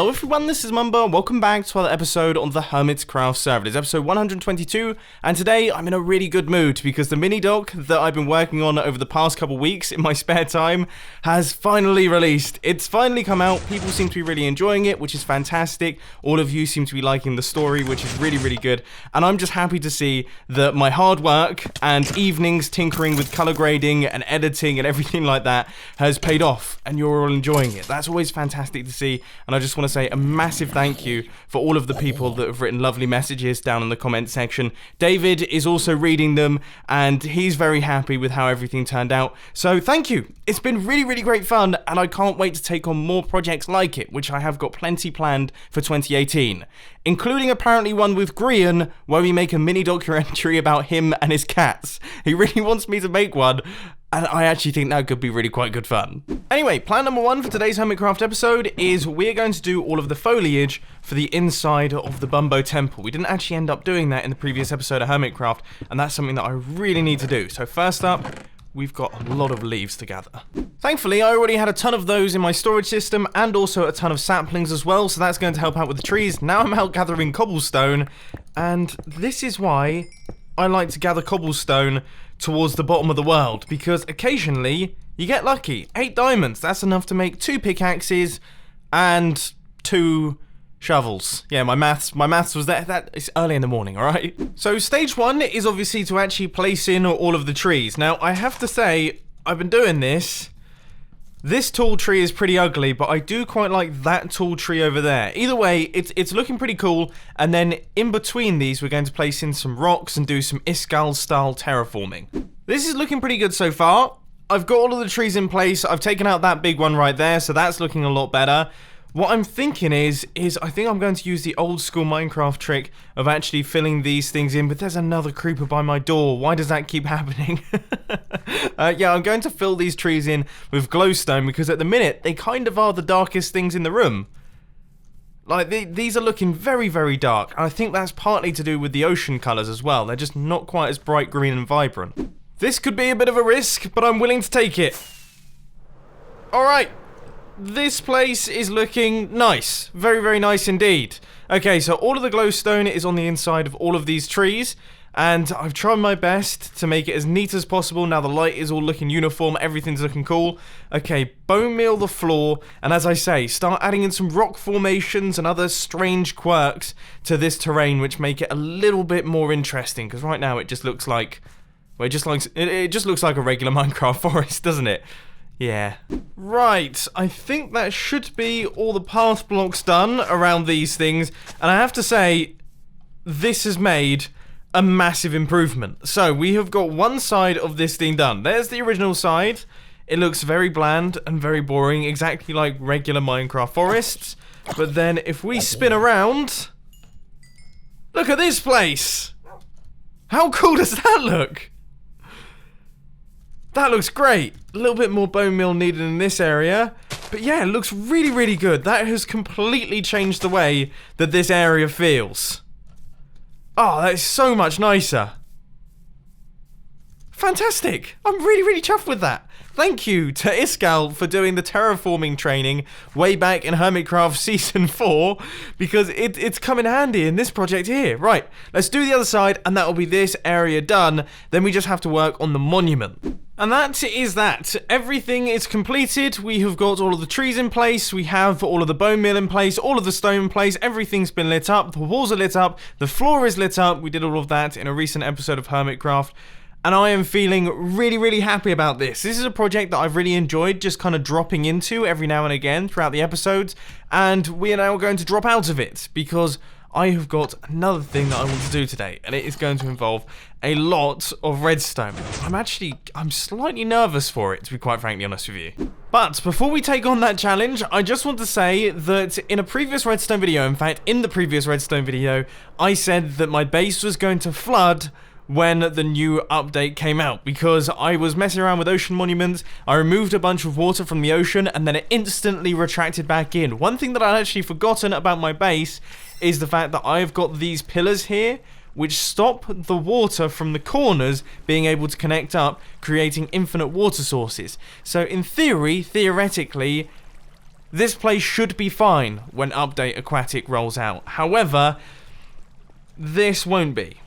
Hello everyone, this is Mumbo, and welcome back to another episode on the Hermitcraft server. It's episode 122, and today I'm in a really good mood because the mini-doc that I've been working on over the past couple weeks in my spare time has finally released. It's finally come out, people seem to be really enjoying it, which is fantastic. All of you seem to be liking the story, which is really, really good, and I'm just happy to see that my hard work and evenings tinkering with color grading and editing and everything like that has paid off, and you're all enjoying it. That's always fantastic to see, and I just want to say a massive thank you for all of the people that have written lovely messages down in the comment section. David is also reading them, and he's very happy with how everything turned out. So thank you. It's been really, really great fun, and I can't wait to take on more projects like it, which I have got plenty planned for 2018. Including apparently one with Grian, where we make a mini documentary about him and his cats. He really wants me to make one, and I actually think that could be really quite good fun. Anyway, plan number one for today's Hermitcraft episode is we're going to do all of the foliage for the inside of the Bumbo temple. We didn't actually end up doing that in the previous episode of Hermitcraft, and that's something that I really need to do. So first up, we've got a lot of leaves to gather. Thankfully, I already had a ton of those in my storage system and also a ton of saplings as well, so that's going to help out with the trees. Now I'm out gathering cobblestone, and this is why I like to gather cobblestone towards the bottom of the world, because occasionally you get lucky. 8 diamonds, that's enough to make 2 pickaxes and 2 shovels. Yeah, my maths was there. That is early in the morning, alright? So stage 1 is obviously to actually place in all of the trees. Now, I have to say, I've been doing this. This tall tree is pretty ugly, but I do quite like that tall tree over there. Either way, it's looking pretty cool, and then in between these, we're going to place in some rocks and do some Iskall-style terraforming. This is looking pretty good so far. I've got all of the trees in place. I've taken out that big one right there, so that's looking a lot better. What I'm thinking is I think I'm going to use the old school Minecraft trick of actually filling these things in, but there's another creeper by my door. Why does that keep happening? Yeah, I'm going to fill these trees in with glowstone because at the minute, they kind of are the darkest things in the room. Like, these are looking very, very dark. And I think that's partly to do with the ocean colours as well. They're just not quite as bright green and vibrant. This could be a bit of a risk, but I'm willing to take it. Alright. This place is looking nice. Very, very nice indeed. Okay, so all of the glowstone is on the inside of all of these trees, and I've tried my best to make it as neat as possible. Now the light is all looking uniform, everything's looking cool. Okay, bone meal the floor, and as I say, start adding in some rock formations and other strange quirks to this terrain, which make it a little bit more interesting, because right now it just looks like, well, it just looks like a regular Minecraft forest, doesn't it? Yeah. Right, I think that should be all the path blocks done around these things, and I have to say, this has made a massive improvement. So, we have got one side of this thing done. There's the original side. It looks very bland and very boring, exactly like regular Minecraft forests. But then, if we spin around, look at this place! How cool does that look? That looks great. A little bit more bone meal needed in this area. But yeah, it looks really, really good. That has completely changed the way that this area feels. Oh, that is so much nicer. Fantastic. I'm really, really chuffed with that. Thank you to Iskall for doing the terraforming training way back in Hermitcraft Season 4, because it's come in handy in this project here. Right, let's do the other side, and that will be this area done. Then we just have to work on the monument. And that is that. Everything is completed. We have got all of the trees in place. We have all of the bone meal in place, all of the stone in place. Everything's been lit up. The walls are lit up. The floor is lit up. We did all of that in a recent episode of Hermitcraft. And I am feeling really, really happy about this. This is a project that I've really enjoyed just kind of dropping into every now and again throughout the episodes. And we are now going to drop out of it because I have got another thing that I want to do today. And it is going to involve a lot of redstone. I'm slightly nervous for it, to be quite frankly honest with you. But before we take on that challenge, I just want to say that in a previous redstone video, in fact, in the previous redstone video, I said that my base was going to flood when the new update came out, because I was messing around with ocean monuments. I removed a bunch of water from the ocean and then it instantly retracted back in. One thing that I'd actually forgotten about my base is the fact that I've got these pillars here which stop the water from the corners being able to connect up, creating infinite water sources. So in theory, theoretically, this place should be fine when Update Aquatic rolls out. However, this won't be,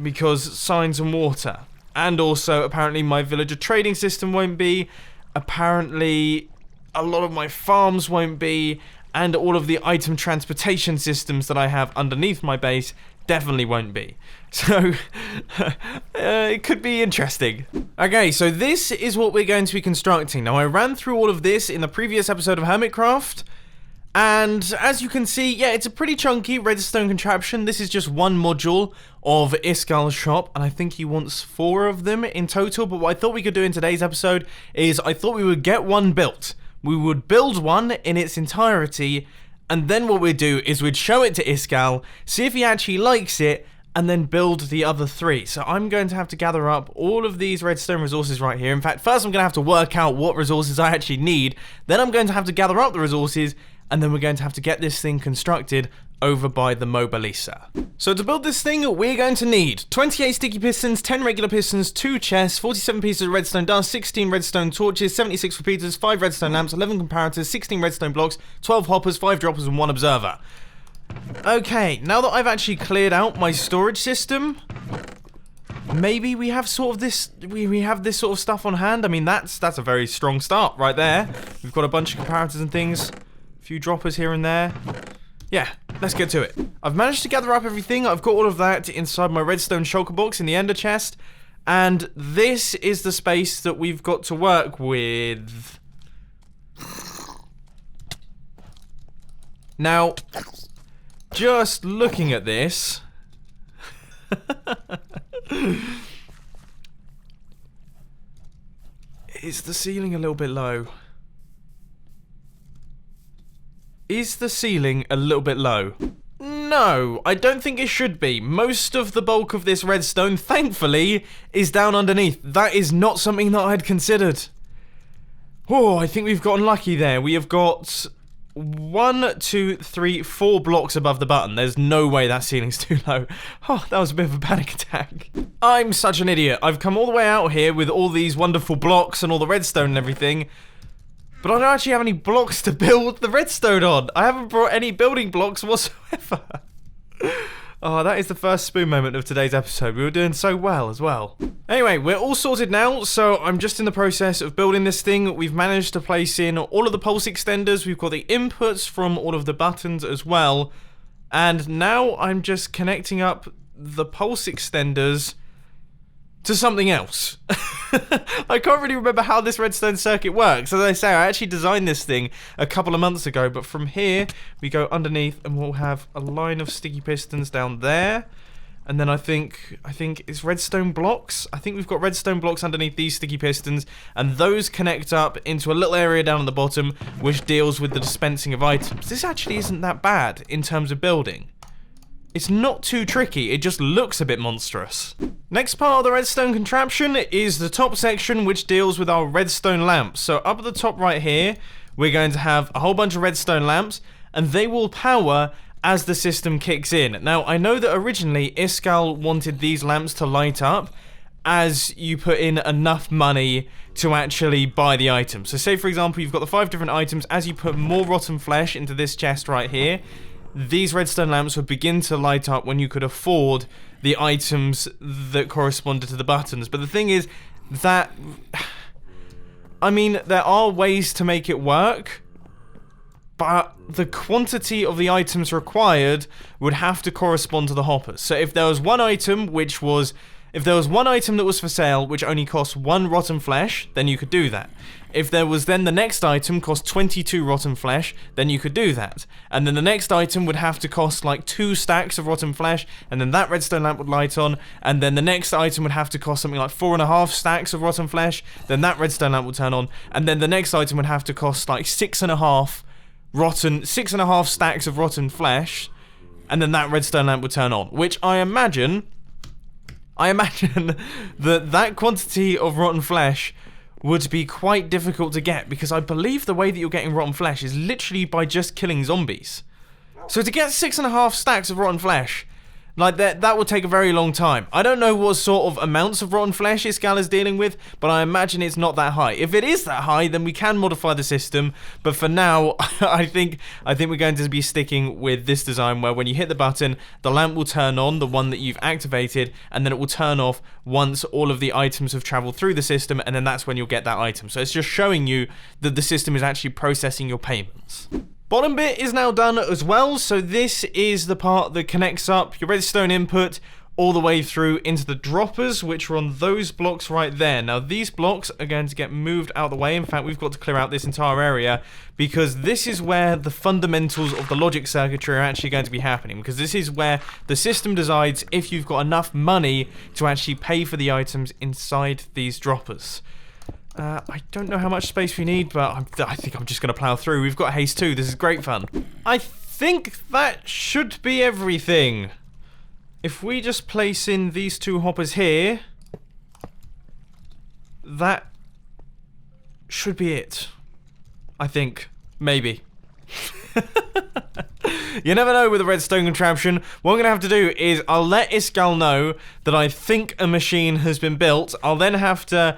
because signs and water, and also apparently my villager trading system won't be, apparently a lot of my farms won't be, and all of the item transportation systems that I have underneath my base definitely won't be. So, it could be interesting. Okay, so this is what we're going to be constructing. Now, I ran through all of this in the previous episode of Hermitcraft, and as you can see, yeah, it's a pretty chunky redstone contraption. This is just one module of Iskal's shop, and I think he wants 4 of them in total, but what I thought we could do in today's episode is I thought we would get one built. We would build one in its entirety, and then what we'd do is we'd show it to Iskal, see if he actually likes it, and then build the other 3. So I'm going to have to gather up all of these redstone resources right here. In fact, first I'm going to have to work out what resources I actually need, then I'm going to have to gather up the resources, and then we're going to have to get this thing constructed over by the Mobilisa. So to build this thing, we're going to need 28 sticky pistons, 10 regular pistons, 2 chests, 47 pieces of redstone dust, 16 redstone torches, 76 repeaters, 5 redstone lamps, 11 comparators, 16 redstone blocks, 12 hoppers, 5 droppers, and 1 observer. Okay, now that I've actually cleared out my storage system, maybe we have sort of this, we have this sort of stuff on hand. I mean, that's a very strong start right there. We've got a bunch of comparators and things, a few droppers here and there. Yeah, let's get to it. I've managed to gather up everything. I've got all of that inside my redstone shulker box in the ender chest. And this is the space that we've got to work with. Now, just looking at this... is the ceiling a little bit low? Is the ceiling a little bit low? No, I don't think it should be. Most of the bulk of this redstone, thankfully, is down underneath. That is not something that I'd considered. Oh, I think we've gotten lucky there. We have got 1, 2, 3, 4 blocks above the button. There's no way that ceiling's too low. Oh, that was a bit of a panic attack. I'm such an idiot. I've come all the way out here with all these wonderful blocks and all the redstone and everything, but I don't actually have any blocks to build the redstone on. I haven't brought any building blocks whatsoever. Oh, that is the first spoon moment of today's episode. We were doing so well as well. Anyway, we're all sorted now, so I'm just in the process of building this thing. We've managed to place in all of the pulse extenders. We've got the inputs from all of the buttons as well. And now I'm just connecting up the pulse extenders to something else. I can't really remember how this redstone circuit works. As I say, I actually designed this thing a couple of months ago, but from here we go underneath and we'll have a line of sticky pistons down there, and then I think it's redstone blocks. I think we've got redstone blocks underneath these sticky pistons, and those connect up into a little area down at the bottom which deals with the dispensing of items. This actually isn't that bad in terms of building. It's not too tricky, it just looks a bit monstrous. Next part of the redstone contraption is the top section, which deals with our redstone lamps. So up at the top right here, we're going to have a whole bunch of redstone lamps, and they will power as the system kicks in. Now, I know that originally Iskal wanted these lamps to light up as you put in enough money to actually buy the items. So say, for example, you've got the 5 different items. As you put more rotten flesh into this chest right here, these redstone lamps would begin to light up when you could afford the items that corresponded to the buttons. But the thing is that, I mean, there are ways to make it work, but the quantity of the items required would have to correspond to the hoppers. So if there was one item which was, if there was one item that was for sale which only cost 1 rotten flesh, then you could do that. If there was then the next item cost 22 rotten flesh, then you could do that. And then the next item would have to cost like 2 stacks of rotten flesh, and then that redstone lamp would light on, and then the next item would have to cost something like 4.5 stacks of rotten flesh, then that redstone lamp would turn on, and then the next item would have to cost like 6.5 stacks of rotten flesh, and then that redstone lamp would turn on, which I imagine that quantity of rotten flesh would be quite difficult to get, because I believe the way that you're getting rotten flesh is literally by just killing zombies. So to get 6.5 stacks of rotten flesh, Like, that will take a very long time. I don't know what sort of amounts of rotten flesh this gal is dealing with, but I imagine it's not that high. If it is that high, then we can modify the system, but for now, I think we're going to be sticking with this design where when you hit the button, the lamp will turn on, the one that you've activated, and then it will turn off once all of the items have traveled through the system, and then that's when you'll get that item. So it's just showing you that the system is actually processing your payments. Bottom bit is now done as well, so this is the part that connects up your redstone input all the way through into the droppers, which are on those blocks right there. Now, these blocks are going to get moved out of the way. In fact, we've got to clear out this entire area because this is where the fundamentals of the logic circuitry are actually going to be happening, because this is where the system decides if you've got enough money to actually pay for the items inside these droppers. I don't know how much space we need, but I think I'm just going to plow through. We've got haste too. This is great fun. I think that should be everything. If we just place in these two hoppers here, that should be it. I think. Maybe. You never know with a redstone contraption. What I'm going to have to do is I'll let Iskal know that I think a machine has been built. I'll then have to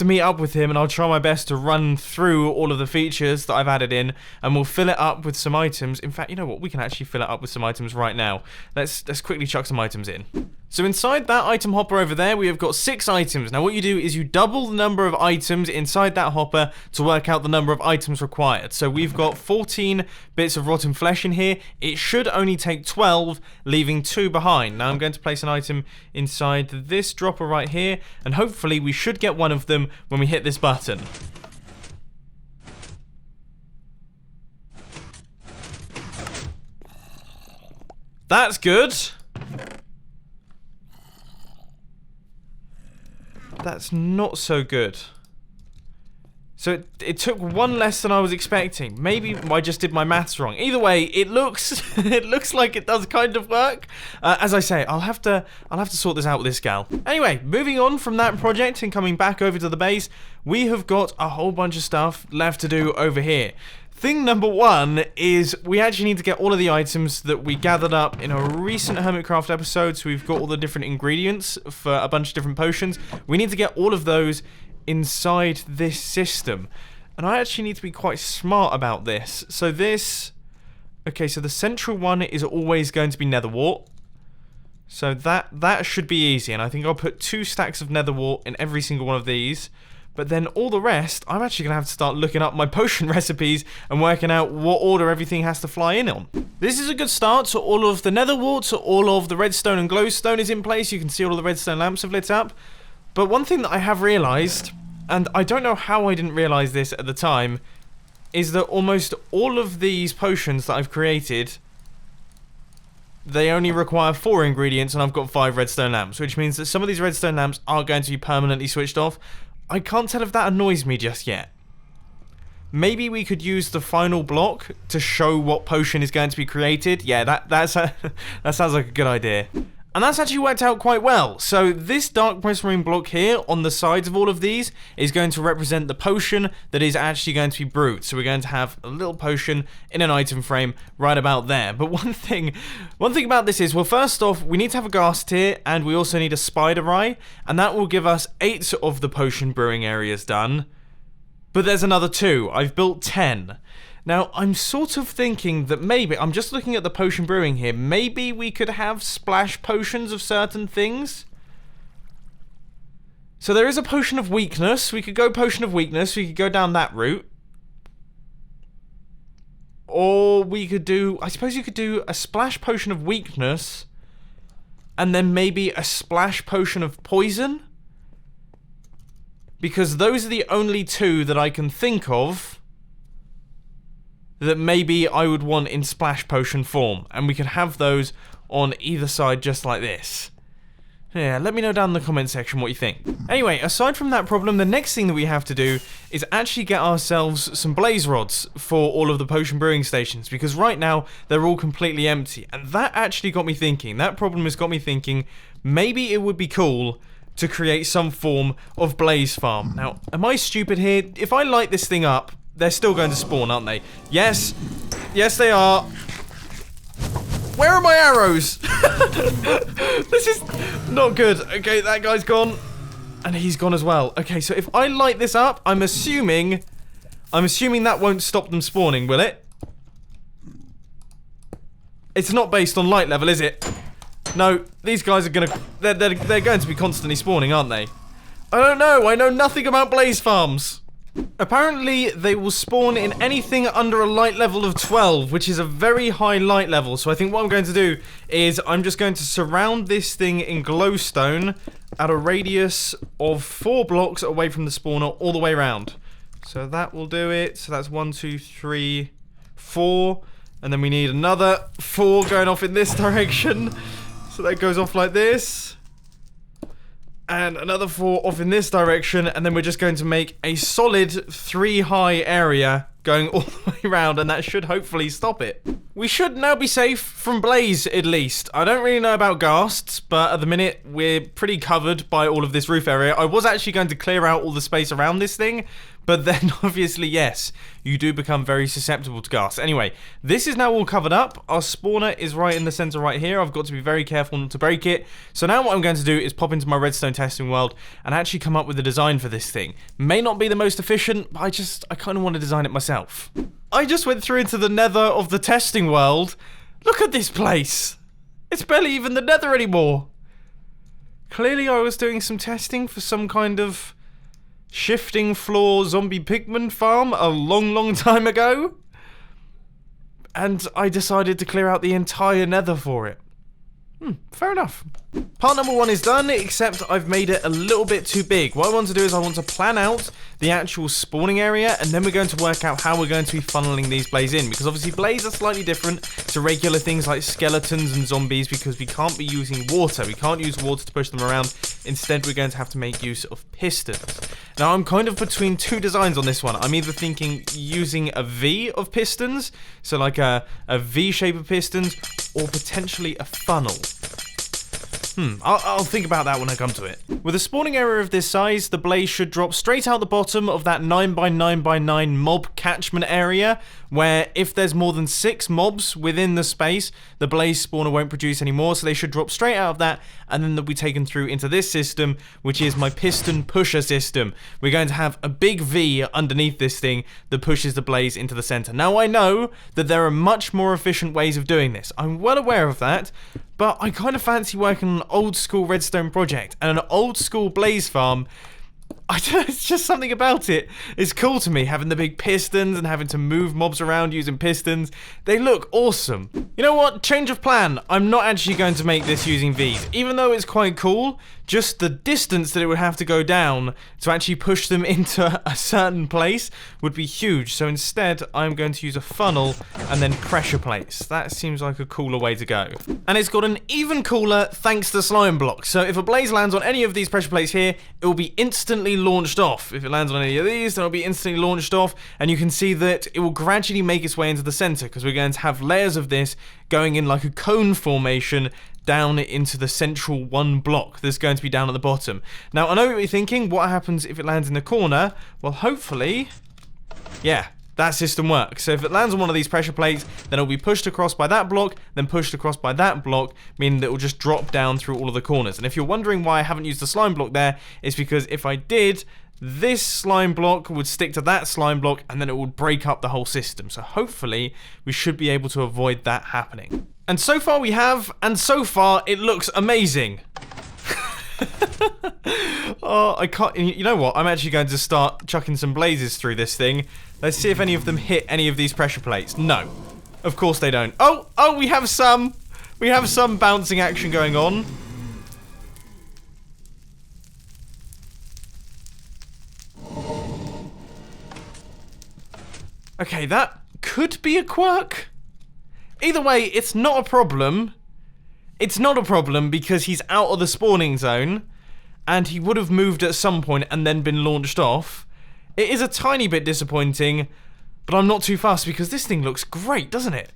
meet up with him, and I'll try my best to run through all of the features that I've added in, and we'll fill it up with some items. In fact, you know what? We can actually fill it up with some items right now. Let's quickly chuck some items in. So inside that item hopper over there, we have got 6 items. Now what you do is you double the number of items inside that hopper to work out the number of items required. So we've got 14 bits of rotten flesh in here. It should only take 12, leaving 2 behind. Now I'm going to place an item inside this dropper right here, and hopefully we should get one of them when we hit this button. That's good. That's not so good. So it took 1 less than I was expecting. Maybe I just did my maths wrong. Either way, it looks it looks like it does kind of work. As I say, I'll have to sort this out with this gal. Anyway, moving on from that project and coming back over to the base, we have got a whole bunch of stuff left to do over here. Thing number 1 is we actually need to get all of the items that we gathered up in a recent Hermitcraft episode. So we've got all the different ingredients for a bunch of different potions. We need to get all of those inside this system. And I actually need to be quite smart about this. So this... Okay, so the central one is always going to be nether wart. So that should be easy. And I think I'll put 2 stacks of nether wart in every single one of these. But then all the rest, I'm actually going to have to start looking up my potion recipes and working out what order everything has to fly in on. This is a good start. So all of the nether wart, so all of the redstone and glowstone is in place. You can see all of the redstone lamps have lit up. But one thing that I have realised, and I don't know how I didn't realise this at the time, is that almost all of these potions that I've created, they only require 4 ingredients, and I've got 5 redstone lamps, which means that some of these redstone lamps are going to be permanently switched off. I can't tell if that annoys me just yet. Maybe we could use the final block to show what potion is going to be created. Yeah, that sounds like a good idea. And that's actually worked out quite well. So this dark prismarine block here on the sides of all of these is going to represent the potion that is actually going to be brewed. So we're going to have a little potion in an item frame right about there. But one thing about this is, well, first off, we need to have a ghast tier, and we also need a spider eye, and that will give us 8 of the potion brewing areas done. But there's another 2. I've built 10. Now, I'm sort of thinking that maybe, I'm just looking at the potion brewing here, maybe we could have splash potions of certain things. So there is a potion of weakness. We could go potion of weakness. We could go down that route. Or we could do, I suppose you could do a splash potion of weakness, and then maybe a splash potion of poison. Because those are the only 2 that I can think of that maybe I would want in splash potion form, and we could have those on either side just like this. Yeah, let me know down in the comment section what you think. Anyway, aside from that problem, the next thing that we have to do is actually get ourselves some blaze rods for all of the potion brewing stations, because right now they're all completely empty, and that actually got me thinking. That problem has got me thinking maybe it would be cool to create some form of blaze farm. Now, am I stupid here? If I light this thing up, they're still going to spawn, aren't they? Yes. Yes, they are. Where are my arrows? This is not good. Okay, that guy's gone. And he's gone as well. Okay, so if I light this up, I'm assuming that won't stop them spawning, will it? It's not based on light level, is it? No, these guys are gonna... They're going to be constantly spawning, aren't they? I don't know. I know nothing about blaze farms. Apparently, they will spawn in anything under a light level of 12, which is a very high light level. So I think what I'm going to do is I'm just going to surround this thing in glowstone at a radius of 4 blocks away from the spawner all the way around. So that will do it. So that's 1, 2, 3, 4. And then we need another 4 going off in this direction. So that goes off like this. And another 4 off in this direction. And then we're just going to make a solid 3 high area going all the way around. And that should hopefully stop it. We should now be safe from blaze, at least. I don't really know about ghasts, but at the minute, we're pretty covered by all of this roof area. I was actually going to clear out all the space around this thing, but then obviously, yes, you do become very susceptible to ghasts. Anyway, this is now all covered up. Our spawner is right in the center right here. I've got to be very careful not to break it. So now what I'm going to do is pop into my redstone testing world and actually come up with a design for this thing. May not be the most efficient, but I kind of want to design it myself. I just went through into the nether of the testing world. Look at this place. It's barely even the nether anymore. Clearly I was doing some testing for some kind of shifting floor zombie pigman farm a long time ago. And I decided to clear out the entire nether for it. Fair enough. Part number 1 is done, except I've made it a little bit too big. What I want to do is I want to plan out the actual spawning area, and then we're going to work out how we're going to be funneling these blaze in, because obviously blaze are slightly different to regular things like skeletons and zombies, because we can't be using water. We can't use water to push them around. Instead, we're going to have to make use of pistons. Now, I'm kind of between 2 designs on this one. I'm either thinking using a V of pistons, so like a V shape of pistons, or potentially a funnel. I'll think about that when I come to it. With a spawning area of this size, the blaze should drop straight out the bottom of that 9x9x9 mob catchment area, where if there's more than 6 mobs within the space, the blaze spawner won't produce anymore, so they should drop straight out of that, and then they'll be taken through into this system, which is my piston pusher system. We're going to have a big V underneath this thing that pushes the blaze into the center. Now, I know that there are much more efficient ways of doing this. I'm well aware of that, but I kind of fancy working on an old school redstone project, and an old school blaze farm. I don't know, it's just something about it. It's cool to me, having the big pistons and having to move mobs around using pistons. They look awesome. You know what? Change of plan. I'm not actually going to make this using V's. Even though it's quite cool, just the distance that it would have to go down to actually push them into a certain place would be huge. So instead, I'm going to use a funnel and then pressure plates. That seems like a cooler way to go. And it's got an even cooler thanks to slime blocks. So if a blaze lands on any of these pressure plates here, it will be instantly launched off. If it lands on any of these, then it'll be instantly launched off, and you can see that it will gradually make its way into the center, because we're going to have layers of this going in like a cone formation down into the central 1 block that's going to be down at the bottom. Now, I know what you're thinking, what happens if it lands in the corner? Well, hopefully, yeah, that system works. So if it lands on one of these pressure plates, then it'll be pushed across by that block, then pushed across by that block, meaning that it will just drop down through all of the corners. And if you're wondering why I haven't used the slime block there, it's because if I did, this slime block would stick to that slime block, and then it would break up the whole system. So hopefully, we should be able to avoid that happening. And so far we have, and so far it looks amazing. Oh, I can't. You know what? I'm actually going to start chucking some blazes through this thing. Let's see if any of them hit any of these pressure plates. No, of course they don't. Oh, we have some. We have some bouncing action going on. Okay, that could be a quirk. Either way, it's not a problem. It's not a problem because he's out of the spawning zone, and he would have moved at some point and then been launched off. It is a tiny bit disappointing, but I'm not too fussed because this thing looks great, doesn't it?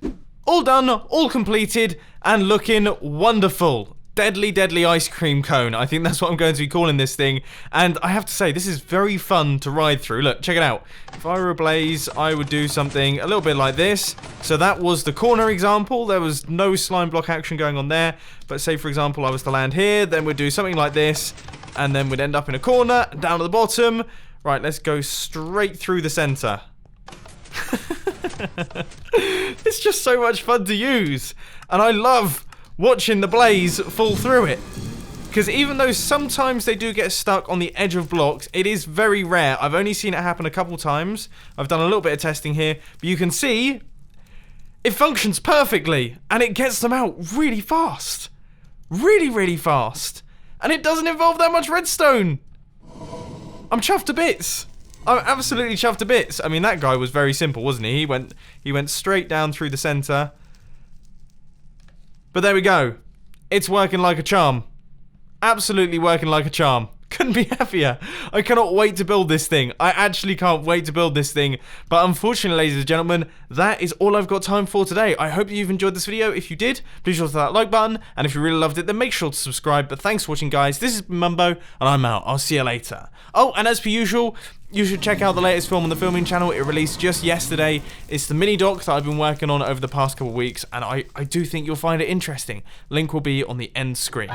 All done, all completed, and looking wonderful. deadly, deadly ice cream cone. I think that's what I'm going to be calling this thing. And I have to say, this is very fun to ride through. Look, check it out. If I were a Blaze, I would do something a little bit like this. So that was the corner example. There was no slime block action going on there. But say, for example, I was to land here, then we'd do something like this. And then we'd end up in a corner, down at the bottom. Right, let's go straight through the center. It's just so much fun to use. And I love watching the Blaze fall through it. Because even though sometimes they do get stuck on the edge of blocks, it is very rare. I've only seen it happen a couple times. I've done a little bit of testing here. But you can see it functions perfectly. And it gets them out really fast. Really, really fast. And it doesn't involve that much redstone. I'm chuffed to bits. I'm absolutely chuffed to bits. I mean, that guy was very simple, wasn't he? He went straight down through the center. But there we go. It's working like a charm. Absolutely working like a charm. Couldn't be happier. I cannot wait to build this thing. I actually can't wait to build this thing. But unfortunately, ladies and gentlemen, that is all I've got time for today. I hope you've enjoyed this video. If you did, please hit that like button. And if you really loved it, then make sure to subscribe. But thanks for watching, guys. This is Mumbo, and I'm out. I'll see you later. Oh, and as per usual, you should check out the latest film on the filming channel. It released just yesterday. It's the mini doc that I've been working on over the past couple of weeks. And I do think you'll find it interesting. Link will be on the end screen.